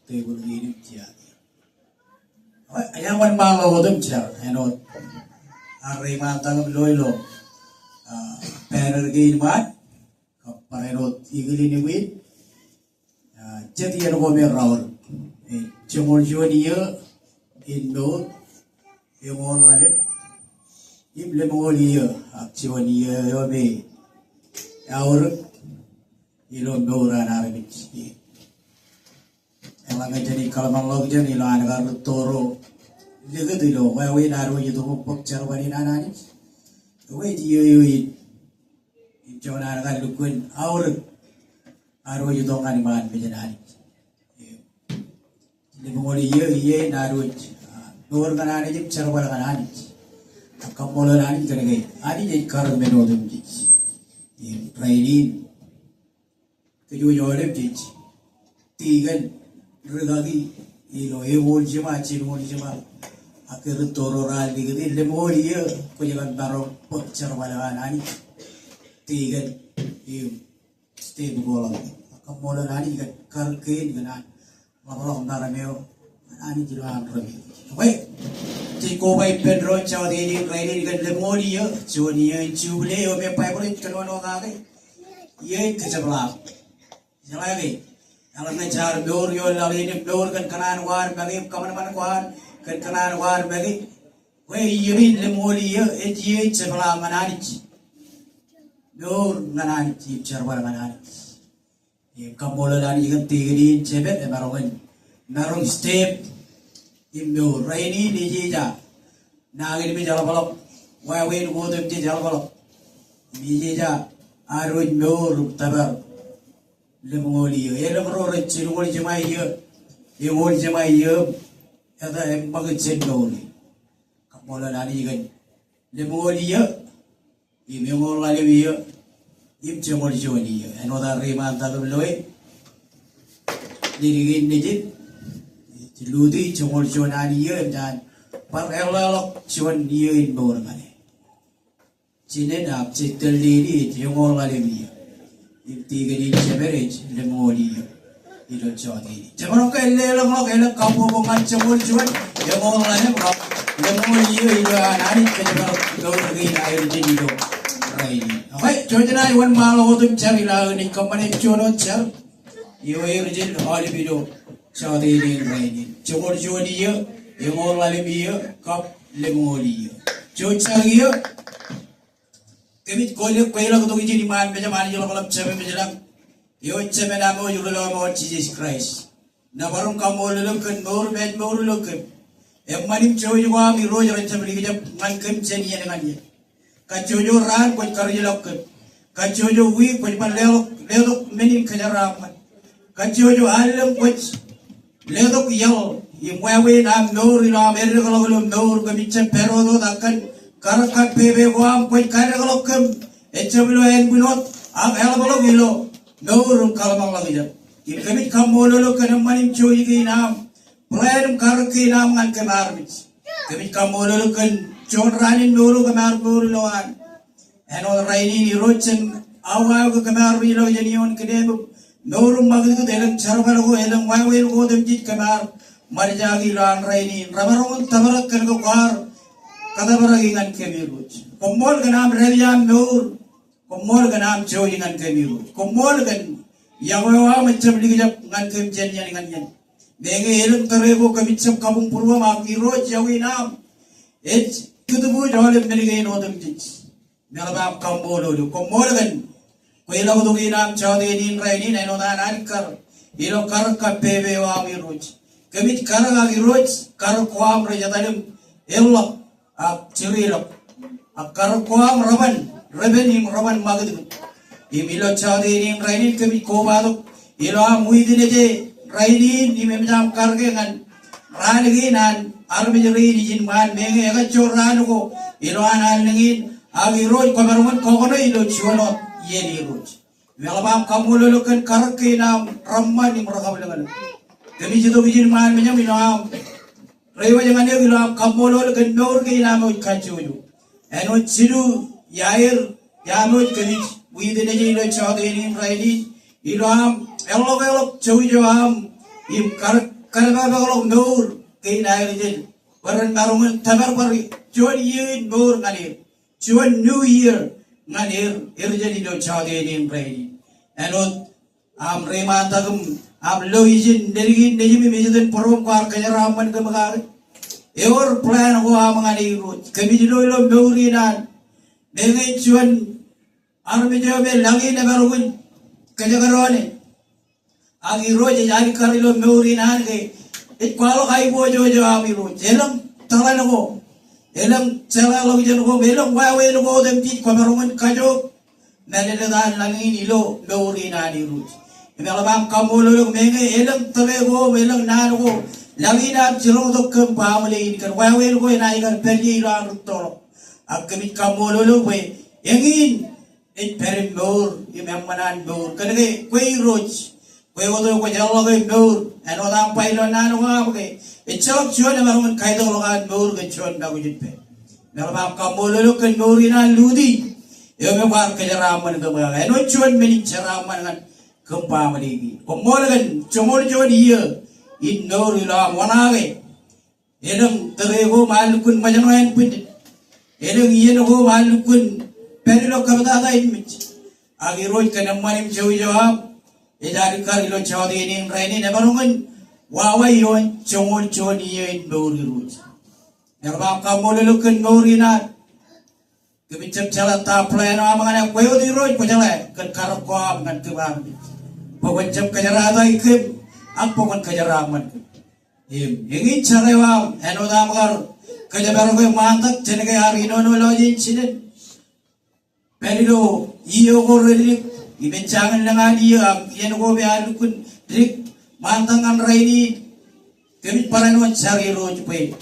table ini dia. Yang mana malu odom cia, henot. Hari matang loilo, pergi mat, kaparenot igli ni wit. Jadi yang kau merawat, cumul jualia, Indo, yang orang lain, ible mengolia, akcionia yobe, awur, ilon dora narik. Elang jadi kalau malu jadi lo anak toro, juga tu lo, wah naruh itu pok cerwani nana ni, wah dia jangan anak lukun awur, aruh itu orang iman berjalan. Limoli ye naruh, dor kanani jip cerwal kanani, kampol kanani kerja, ani jadi kar menodum jadi, trainin, tujuh jolem jadi, tiga regagi, ilo wol jema, wol jema, akhir tororan digini limoli ye, kau jangan naruh pot cerwal kanani, tiga, stay bukolang, kampol kanani kar kain kanani. Maklum darameo, ani jiran rami. Baik, jika baik Pedro cakap ini kerana dengan lemonia, Jonia jubile, ome pai boleh kalau orang agak, ye keceplah. Jalan lagi, alam ngejar dor yo lalu ini dor kan kanan war bagi kaman war kan kanan war bagi, weh ye lemonia, ye ceplah manani, dor manani cerwal manani. Kamu lalu ikan tigri cebet barongan narong step imdo raini dijija nagin mi jalan balap wawen godem di jalan balap dijija arun nur tabar lemoli ya lemro recil wol jemai ya ada emang cendol kamu lalu ikan lemoli ya ini mau lalu ya im cemol joni enoda rima dalam loe dirigin nijit ludi cemol jonani ya dan par elok jon dia inbor mane cinen ap citel diri jengol alemi im tiga di cemerej lemoli ilo jodi cemol ke elok kamu bongan cemol jon jengol alem lemoli ilo anani cemol dor gin air jenido Baik, jujurnya iwan malu tu cari lah ni company jono cer, iwan rejil hal video cari ni. Cumur jual dia, yang orang lain dia kap lemol dia. Cari dia, kami kau tu jadi mana macam mana jual kalau cemai macam, iwan cemai nama jual nama Jesus Christ. Nabarung kamu lelukkan, baru lelukkan. Manim cewek juga kami roh jalan cemai kerja ngangkem jenis dengan dia. Kajojo ran kau kerja lakukan, kajojo wi kau cuma lelok menin kerja rapat, kajojo alam kau lelok yau, yang wae nam nur ilam kalau nur kami cepero tu takkan karakat pebe guam kau kerja lakukan, eceblo en bunot, alam kalau gilo nur kalau malam lagi jam, kami kamu lelokkan manim cuy ke nam, plan karak nam ngan kemarbit, kami kamu lelokkan John Ranin Nuru kamar Nuru loan, eno Raini ni Rochen awal ke kamar bilo jenion kedemu Nuru magdu dalam cara ko elang wawel ko demjit kamar marjagi lan Raini ramarong tabarak kan ko kar kata baragingan kemiruj komol ganam Relian Nur komol ganam joingan kemiruj komol gan yawa macam digajap ngan kemjenya dengan yen denge elung terebo kamicam kabung purwa makiroj yawinam Kutubu jauh meninggalkan odem jis. Melabam kampolo lu komolgan. Kau lagu tu kinam cawde ni raini neno dan ankar. Ilo kar kapebe wa miruj. Kemit kar agi ruj kar kuam rejatalim elok ap cirilok. Ap kar kuam raban raban magdu. Imilo cawde ni raini kemit kobaduk. Ilo am muidine je raini ni memjam kargengan. Raniginan armijeri dijin man menge aga choran ko iloan alingin agi roj komarungan kokono ilo chuano yeni roj melabam kamulo kan karakina ramma ni merakam dengan kami jitu bijin man menyam ilam rewa jangan dia ilam kamulo kan nor ke ilam kacuju eno chiru yair yamoj kami widi neji ilo chawde ni raini ilam elok chui joam im karga bagolok nur kay na rin waran marungan tabar pari chuan yin bor ngalir chuan new year ngalir irjani do chade nim pray anot am rema tagum am loijin derigin nejimi mejiden porom kwar kajaraman kamagar eor plan ho amangani ro kami jilo lo meurinan nengai chuan arme jobe langi na barungan kajagarone agi roje jari karilo meurinan ke ikwalo kai bo jojo ami ro jelam talana ko elam cela lo jen ko belong wawe lo ko dem tit ko barungan kajo nalele dan langi nilo meurinan ni ro Emelabang kamulo yung mengi elang tabe ko elang nano ko langi na jiro do kem pamali ini kan wawe ko inai kan pergi ilang rutolo akkamit kamulo lo we engin it perim bor imamanan bor kanage koi roj koi odo ko jalo ko bor ano dam pailo nano ko ke ichok chuan marungan kaido lo kan bor ke chuan da ko jipe Emelabang kamulo lo kan bor ina ludi yo war kajaraman ko ba ano chuan meni jaraman kan kempa maligi komolagan chomol jod iya innor ila wanage enam terego malukun majanoen pid enam yeno malukun perilo kabada da imich agi roj kanam manim jawi jawab edari karilo chawdi nim raini ne barungan wawai yon chomol jod iya in bori roj nerba kamolulukan borina kebicap jalan taplen amangana koyo di roj pajale kan karap ko ngan tibam Pagwajam kajarada ikim, ang pokon kajaraman. Ingin carewam, eno damgar, kajabaru ko mantak, jenenge harino no lojin sinin. Pero iyo ko rilik, ibencangan lang iyo ang yeno ko bialukun rik mantangan raini, kami parano cari roj pe.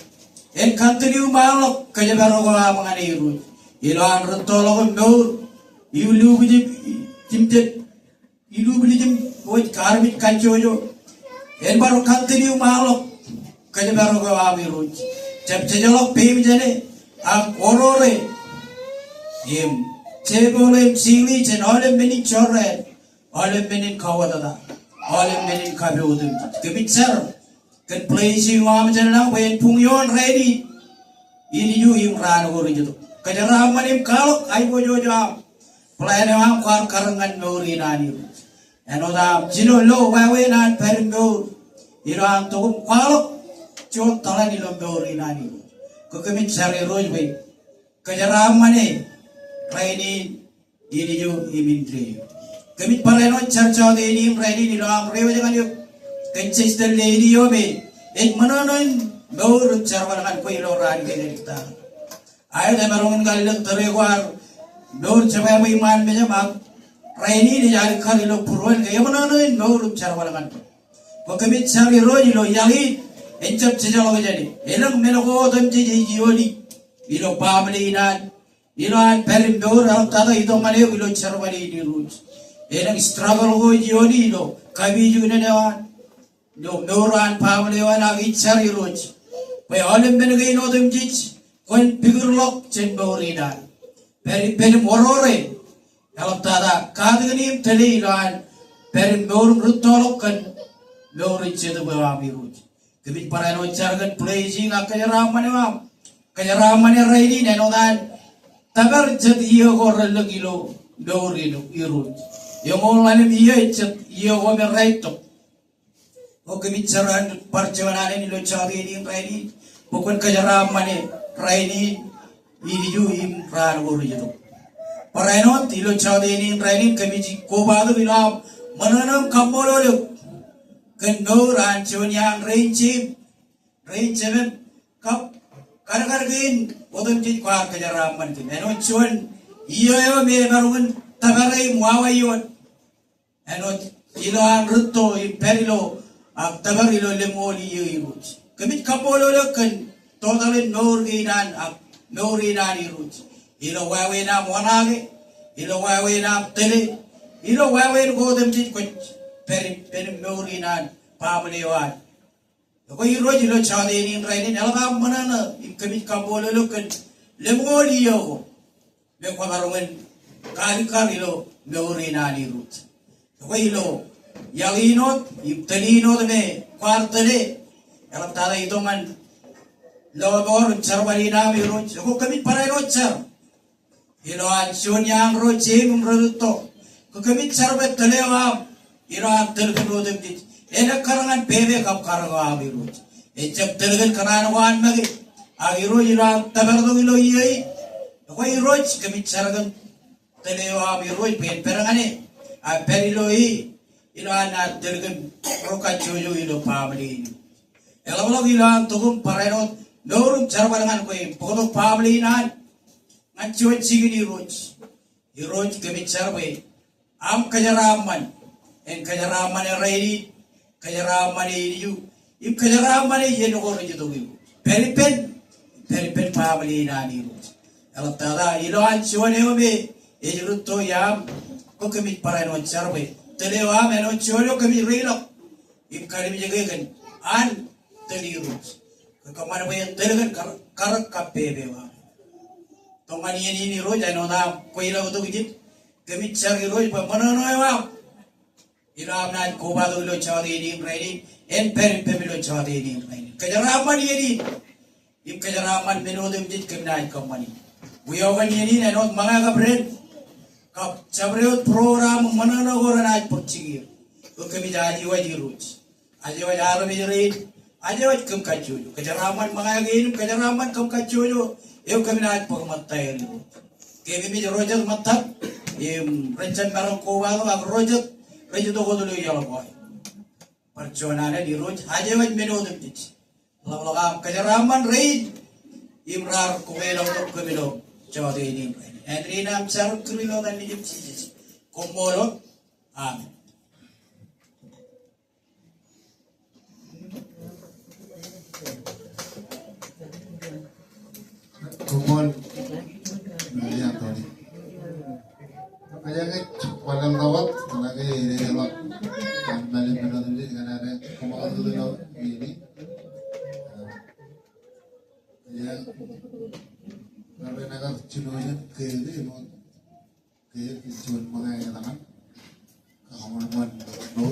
En kantiliu malok kajabaru ko amangan iyo. Ilan rentolo ko nur, iulu bijim jimjet, ilu bijim Woi karbit kancojo, en baru kantiliu malok, kaje baru ko abiruj. Jab jejolok pem jane, ang orore, cebole sili jen oleh meni chorret, oleh meni kawadada, oleh meni kabudum. Kebitser, kan placing wam jana wen pungyon ready, ini yu imran ori jadu. Kaje ramanim kalok ay bojo jam, pelayan wam kar karangan nori nani. Eno da jino lo wawe nan perimbo iran to kwalo chon talani lo mbori nani ko kemit sare rojbe kajaram mane raini ini jo imindri kemit pareno charcha de ni raini ni ram rewe jangan yo kencis del lady yo be ek manonon bor charwalan ko ilo ran ke dikta ayo de marungan galilak tare war bor chabai mai man me jam Raini di jari kari lo purwan kaya mana noin baurum cara walakan. Wakabit sari roji lo yangi encap sejalo jadi. Elang meloko tam jadi jiwali. Ilo pamli inan, ilo an perim baur alam tata ito maleo ilo charwali di ruj. Elang struggle ho jiwali ilo kabi june newan. Lo bauran pamli wan agi sari ruj. Kaya alam menegay no tam jij. Kon pigurlok chen baurinan. Perim orore. Kalau tada kadangnim tadi ilan perim baurum rutolokan baurin cedo bawa biruj. Kebit parano cargan pleasing akajaraman emam kajaraman raini nenodan tabar cet iyo korel gilo baurino iruj. Yang olanem iyo cet iyo gomer raito. O kebit caran parcewanan ini lo cari ini raini bukan kajaraman raini ini ju imran gorujo. Parainon tilo chawdeni raini kamiji kobadu bilam mananam kambololo kan no ranchon yang rain seven kap kargin odam jit kwar kajaraman tin eno chon iyo me barungan tagarai muawayon eno tilo an rutto imperilo ak tagarilo lemoli yuj kamit kambololo kan totalen nor ginan ak norinan iruj ilo wawe na monage ilo wawe na tele ilo wawe ko dem jit ko perim meurinan pamlewan ko iro jilo chade ni raini alga manana ikabit kabolo lokan lemoli yo le ko barungen kali ilo meurinan irut ko ilo yaginot ibtaninot me kwartale alam tada ito man lobor charbalina miroj ko kami paray rochar iloan sunyang rojim umraduto ko kami charbet talewa iran telgenodem dit ena karangan bebe kap karangan miroj ejab telgen kananwan magi agiro iran tabardo ilo yei ko iroj kami chargan talewa miroj pen perangane a periloi ilan telgen roka jojo ilo pamli elawlo ilan tugum paraynot Norum charbalangan ko yung pagod pamlinan ng chewet sigin iroj kami charbe am kajaraman en kajaraman ready kajaraman yu im kajaraman yen ko rin ito yu peripen pamlinan iroj alam tada ilan chewet ebe ejruto yam ko kami paraynot charbe telewa menon chewet kami relok im kami jagagan an teliroj kamar bayan telegan karak kape bewa tongan ini roj ano na koila utuk jit kami cari roj pa mana wa ilam na koba do lo chawdi ni ready en per pemilo chawdi ni ready kajaraman ini im kajaraman menodem jit kemna kamani buyawan ini na not mga kabren kap chabreo program mana na gora na putchigir to kami jaji waji roj aje wa jaro mi ready aja waj kem kacuyo kejaraman mangagin kejaraman kem kacuyo eu kami naik pagmatay rin kami mi rojat matak im rencan barang kowalo ag rojat to ko tuloy yalo boy percona na di roj aja waj menodem dit lawlagam kejaraman reid imrar kumelo to kumelo jawade ini Adrinam saruk kumelo dan ni jip komolo amin Kumon ya tadi. Kaya walang tawag talaga ini kalau balik menonton di karena ada kumakan dulu ini. Ya kalau nak cununya ke ini mau ke cun mengenai tangan kawan no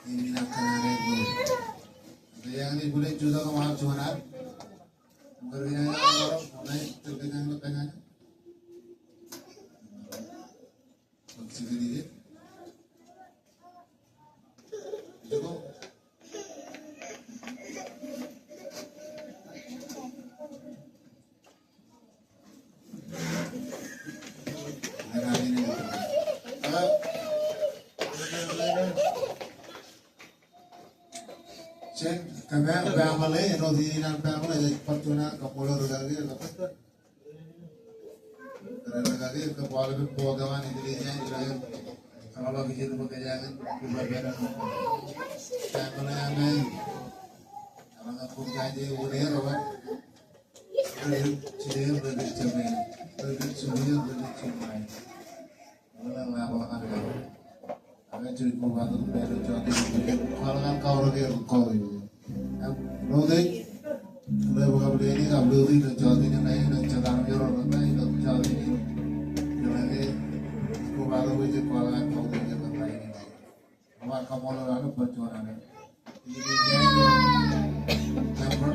ini nak kena itu. Yang ini boleh juga kemarin cuman Bergaya orang mulai terdengar lepengan. Segini itu Chen, kami pamale, no di nan pamale, jadi pertuna kapolo rugagi, lepas tu, rugagi kapolo pun bogawan Indonesia, jadi kalau lagi itu bekerja kan, berbeda. Pamale ame, kalau nak pun jadi udah orang, ciri berdekat cemai, berdekat cemai, berdekat cemai, orang apa kan? Agak curi kuat tu baru jadi kalau kan kau lagi kau itu, nanti kalau bukan beli ini tak beli itu jadi ni naik cadang orang naik jadi ni lagi kuat tu je kalau kan kau tu je naik ni, awak kamu lalu perjuangan ni, ini dia number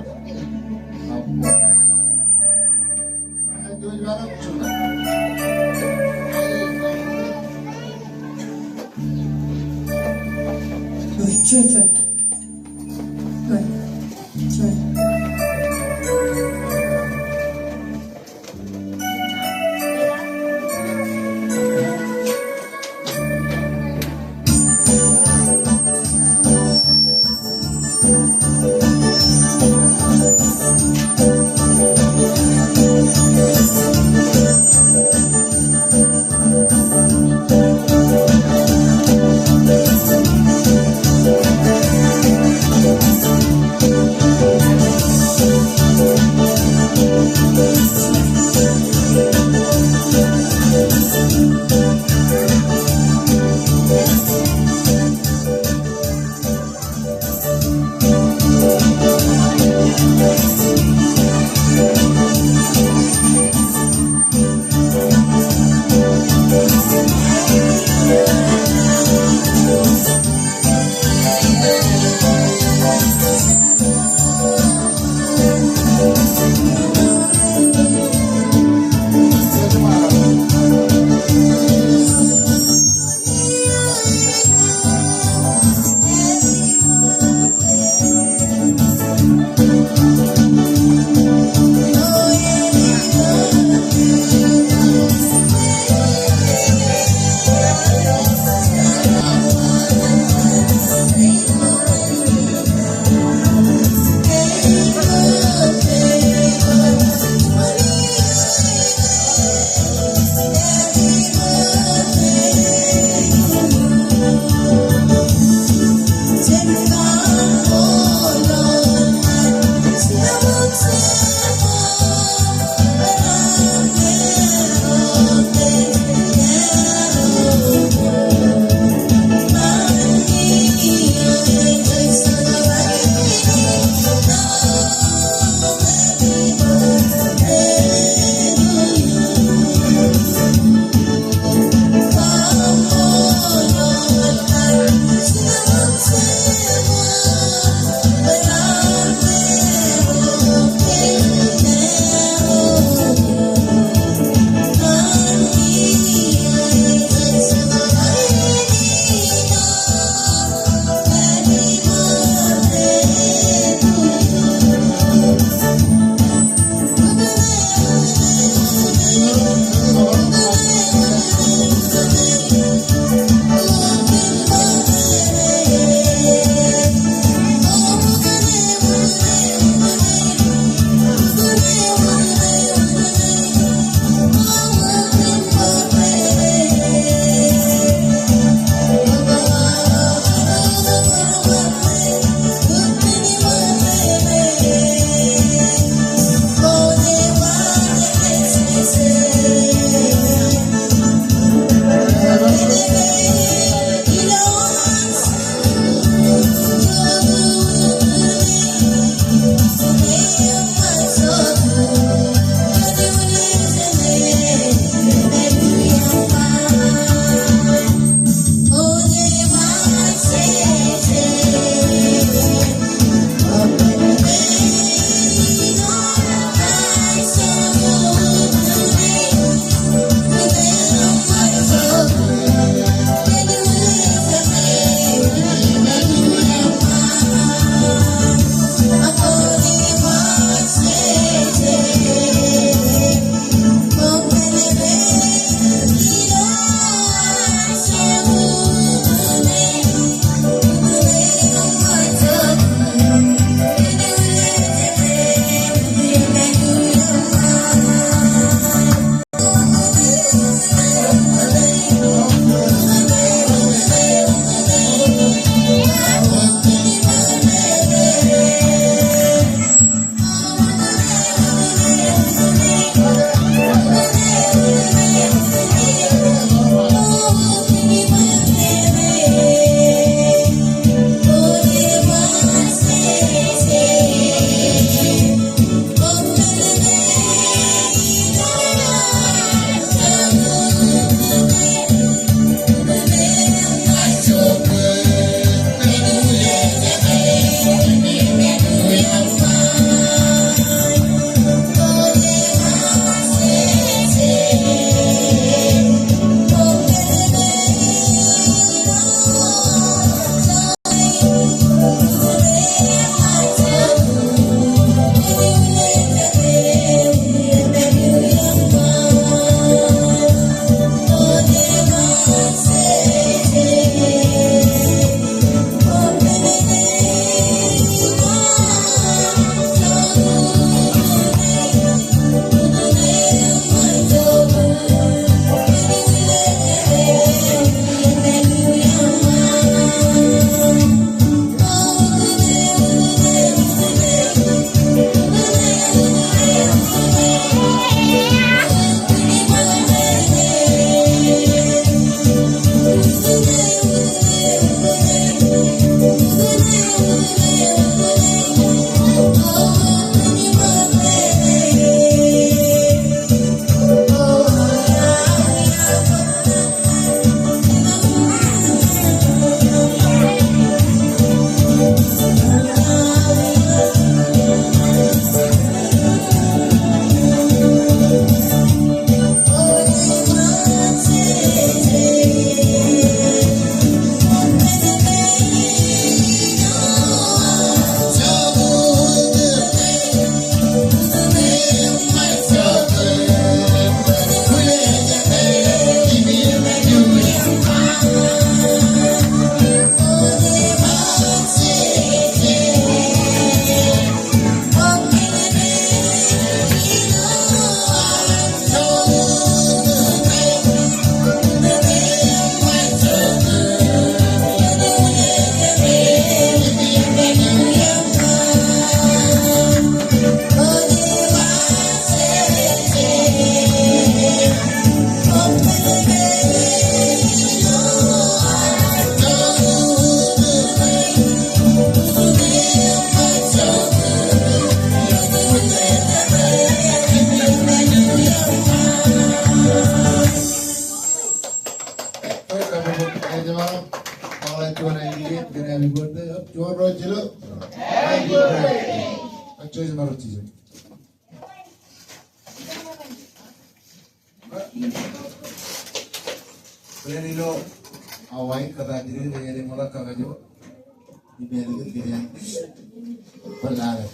apa, itu jualan cuma. Chuyển chuẩn chuẩn Coro jelo. Acuy maru cizo. Pelilo awai kata diri dari mulai kagajo. Dibeli kirian. Pelala.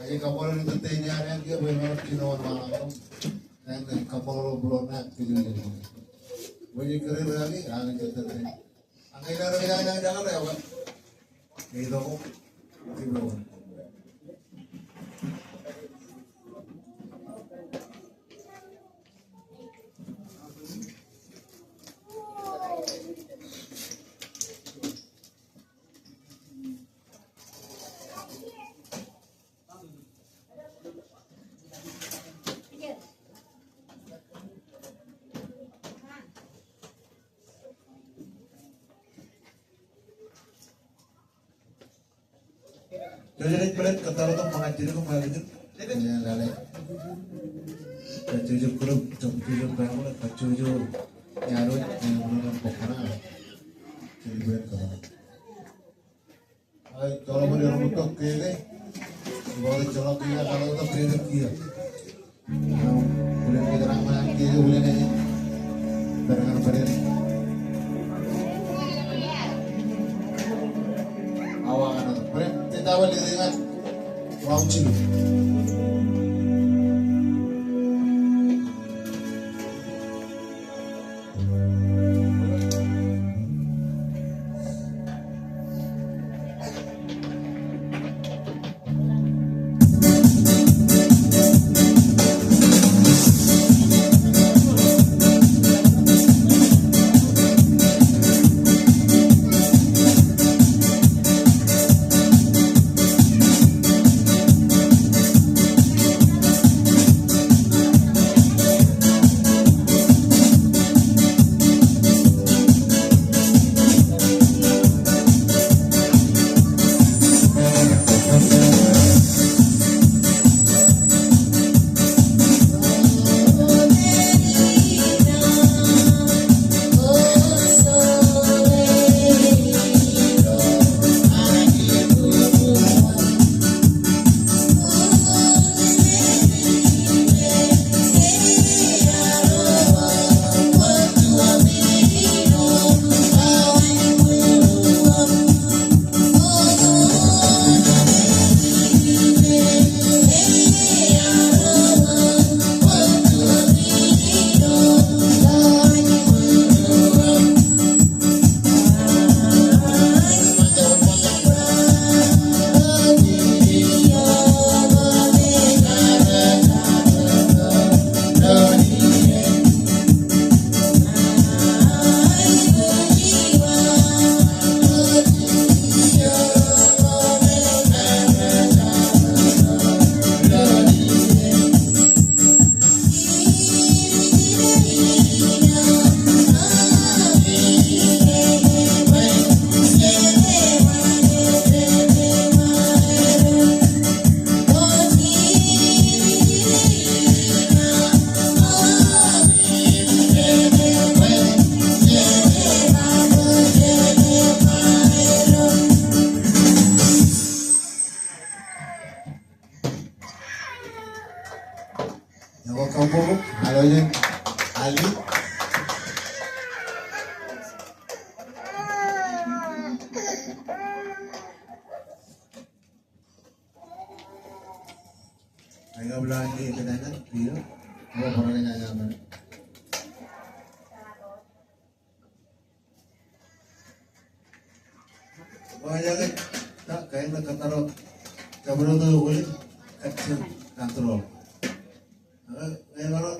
Aja kapal itu tanya yang dia benar kinawan malam. Dan kapal belum nak kirian. Wajib keren lagi, angin jatuh. Angin darah jangan ya pak. Itu belum. Jadi pelan kata orang mengajar kau malah itu, yang lain. Kacuju grup, kacuju bangun, kacuju nyarut, yang menurut pokoknya. Jadi pelan kata. Ay, kalau mau diorang betul kiri, boleh colok kiri, kalau betul kiri kiri. Boleh kita ramai kiri, boleh ni. Barengan beri. Awangan, beri. Kita awal dengan round cilu. kampung halonya Ali ayo belanja itu dan dia mau orangnya nyaman banyak tak kayak nak taruh kabel tu boleh kecil kontrol. Kalau